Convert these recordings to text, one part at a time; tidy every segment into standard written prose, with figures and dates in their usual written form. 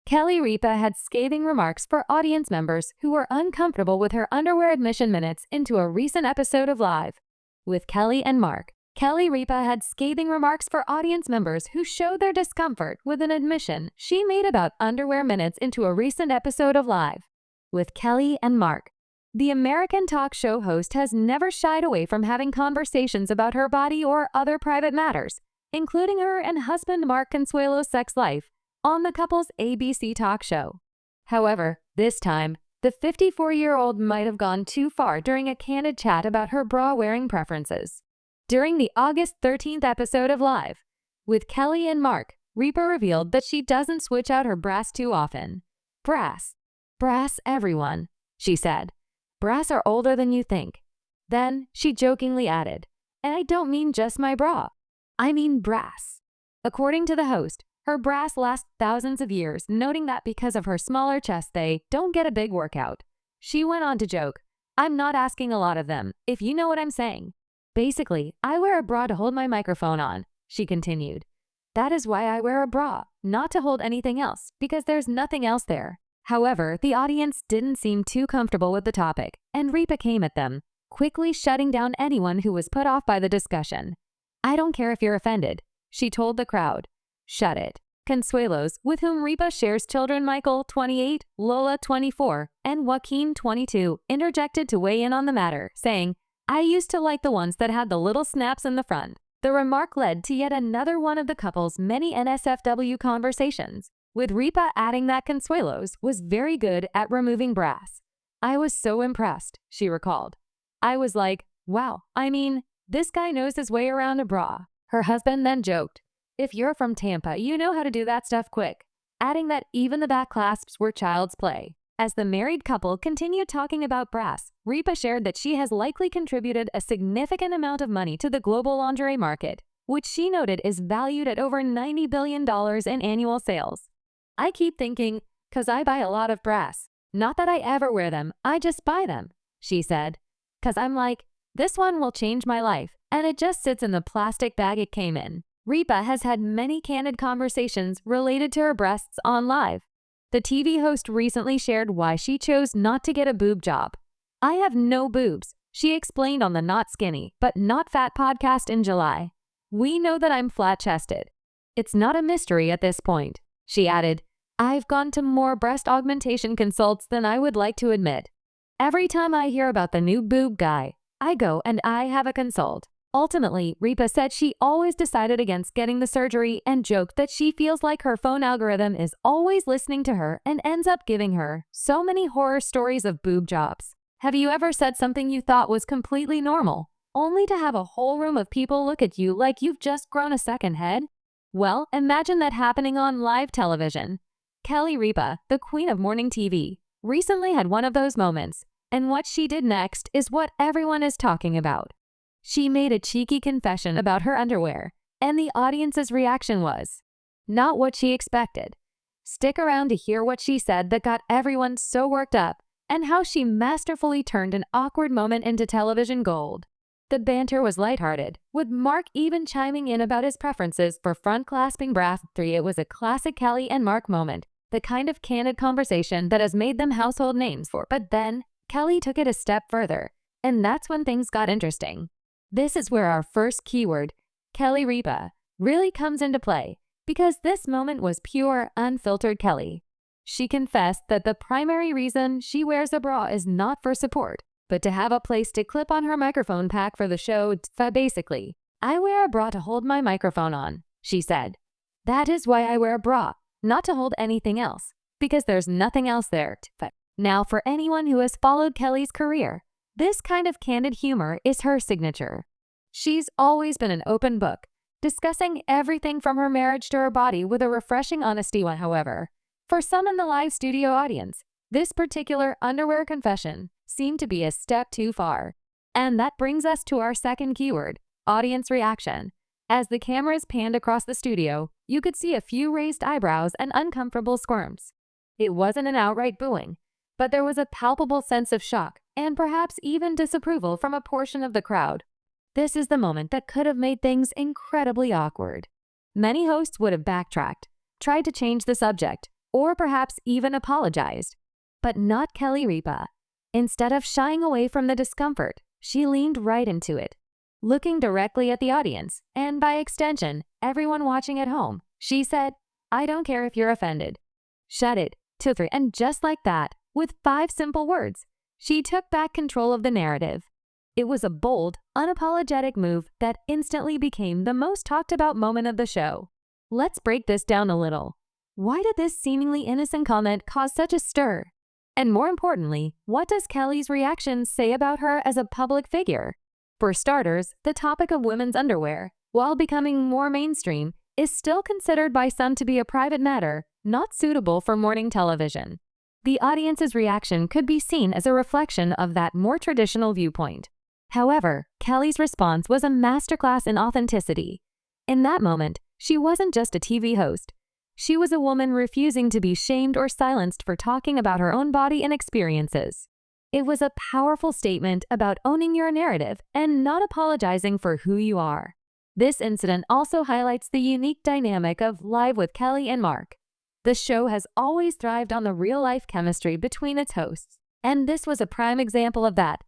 Kelly Ripa had scathing remarks for audience members who were uncomfortable with her underwear admission minutes into a recent episode of Live with Kelly and Mark. Kelly Ripa had scathing remarks for audience members who showed their discomfort with an admission she made about underwear minutes into a recent episode of Live with Kelly and Mark. The American talk show host has never shied away from having conversations about her body or other private matters, including her and husband Mark Consuelo's sex life, on the couple's ABC talk show. However, this time, the 54-year-old might have gone too far during a candid chat about her bra-wearing preferences. During the August 13th episode of Live with Kelly and Mark, Ripa revealed that she doesn't switch out her bras too often. Brass everyone, she said. Brass are older than you think. Then, she jokingly added, and I don't mean just my bra. I mean brass. According to the host, her brass last thousands of years, noting that because of her smaller chest they don't get a big workout. She went on to joke, I'm not asking a lot of them, if you know what I'm saying. Basically, I wear a bra to hold my microphone on, she continued. That is why I wear a bra, not to hold anything else, because there's nothing else there. However, the audience didn't seem too comfortable with the topic, and Ripa came at them, quickly shutting down anyone who was put off by the discussion. I don't care if you're offended, she told the crowd. Shut it. Consuelos, with whom Ripa shares children Michael, 28, Lola, 24, and Joaquin, 22, interjected to weigh in on the matter, saying, I used to like the ones that had the little snaps in the front. The remark led to yet another one of the couple's many NSFW conversations, with Ripa adding that Consuelos was very good at removing brass. I was so impressed, she recalled. I was like, wow, I mean, this guy knows his way around a bra. Her husband then joked, if you're from Tampa, you know how to do that stuff quick, adding that even the back clasps were child's play. As the married couple continued talking about brass, Ripa shared that she has likely contributed a significant amount of money to the global lingerie market, which she noted is valued at over $90 billion in annual sales. I keep thinking, 'cause I buy a lot of brass. Not that I ever wear them, I just buy them, she said. 'Cause I'm like, this one will change my life, and it just sits in the plastic bag it came in. Ripa has had many candid conversations related to her breasts on Live. The TV host recently shared why she chose not to get a boob job. I have no boobs, she explained on the Not Skinny, but Not Fat podcast in July. We know that I'm flat-chested. It's not a mystery at this point, she added. I've gone to more breast augmentation consults than I would like to admit. Every time I hear about the new boob guy, I go and I have a consult. Ultimately, Ripa said she always decided against getting the surgery and joked that she feels like her phone algorithm is always listening to her and ends up giving her so many horror stories of boob jobs. Have you ever said something you thought was completely normal, only to have a whole room of people look at you like you've just grown a second head? Well, imagine that happening on live television. Kelly Ripa, the queen of morning TV, recently had one of those moments, and what she did next is what everyone is talking about. She made a cheeky confession about her underwear, and the audience's reaction was not what she expected. Stick around to hear what she said that got everyone so worked up, and how she masterfully turned an awkward moment into television gold. The banter was lighthearted, with Mark even chiming in about his preferences for front-clasping bra. It was a classic Kelly and Mark moment, the kind of candid conversation that has made them household names for. But then, Kelly took it a step further, and that's when things got interesting. This is where our first keyword, Kelly Ripa, really comes into play, because this moment was pure, unfiltered Kelly. She confessed that the primary reason she wears a bra is not for support, but to have a place to clip on her microphone pack for the show. Basically, I wear a bra to hold my microphone on, she said. That is why I wear a bra, not to hold anything else, because there's nothing else there. Now, for anyone who has followed Kelly's career, this kind of candid humor is her signature. She's always been an open book, discussing everything from her marriage to her body with a refreshing honesty. However, for some in the live studio audience, this particular underwear confession seemed to be a step too far. And that brings us to our second keyword, audience reaction. As the cameras panned across the studio, you could see a few raised eyebrows and uncomfortable squirms. It wasn't an outright booing, but there was a palpable sense of shock and perhaps even disapproval from a portion of the crowd. This is the moment that could have made things incredibly awkward. Many hosts would have backtracked, tried to change the subject, or perhaps even apologized. But not Kelly Ripa. Instead of shying away from the discomfort, she leaned right into it. Looking directly at the audience, and by extension, everyone watching at home, she said, "I don't care if you're offended. Shut it." 2, 3, and just like that, with 5 simple words, she took back control of the narrative. It was a bold, unapologetic move that instantly became the most talked about moment of the show. Let's break this down a little. Why did this seemingly innocent comment cause such a stir? And more importantly, what does Kelly's reaction say about her as a public figure? For starters, the topic of women's underwear, while becoming more mainstream, is still considered by some to be a private matter, not suitable for morning television. The audience's reaction could be seen as a reflection of that more traditional viewpoint. However, Kelly's response was a masterclass in authenticity. In that moment, she wasn't just a TV host. She was a woman refusing to be shamed or silenced for talking about her own body and experiences. It was a powerful statement about owning your narrative and not apologizing for who you are. This incident also highlights the unique dynamic of Live with Kelly and Mark. The show has always thrived on the real-life chemistry between its hosts, and this was a prime example of that.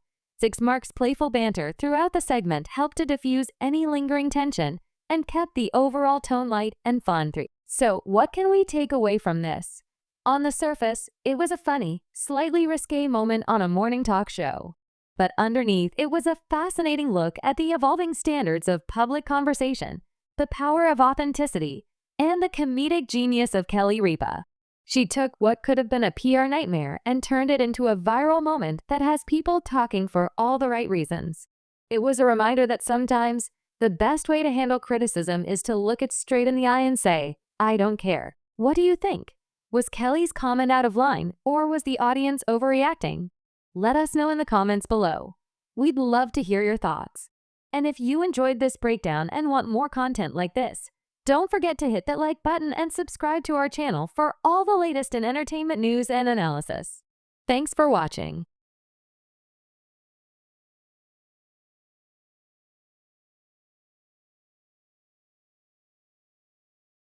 Mark's playful banter throughout the segment helped to diffuse any lingering tension and kept the overall tone light and fun. So, what can we take away from this? On the surface, it was a funny, slightly risque moment on a morning talk show. But underneath, it was a fascinating look at the evolving standards of public conversation, the power of authenticity, and the comedic genius of Kelly Ripa. She took what could have been a PR nightmare and turned it into a viral moment that has people talking for all the right reasons. It was a reminder that sometimes the best way to handle criticism is to look it straight in the eye and say, "I don't care." What do you think? Was Kelly's comment out of line, or was the audience overreacting? Let us know in the comments below. We'd love to hear your thoughts. And if you enjoyed this breakdown and want more content like this, don't forget to hit that like button and subscribe to our channel for all the latest in entertainment news and analysis. Thanks for watching.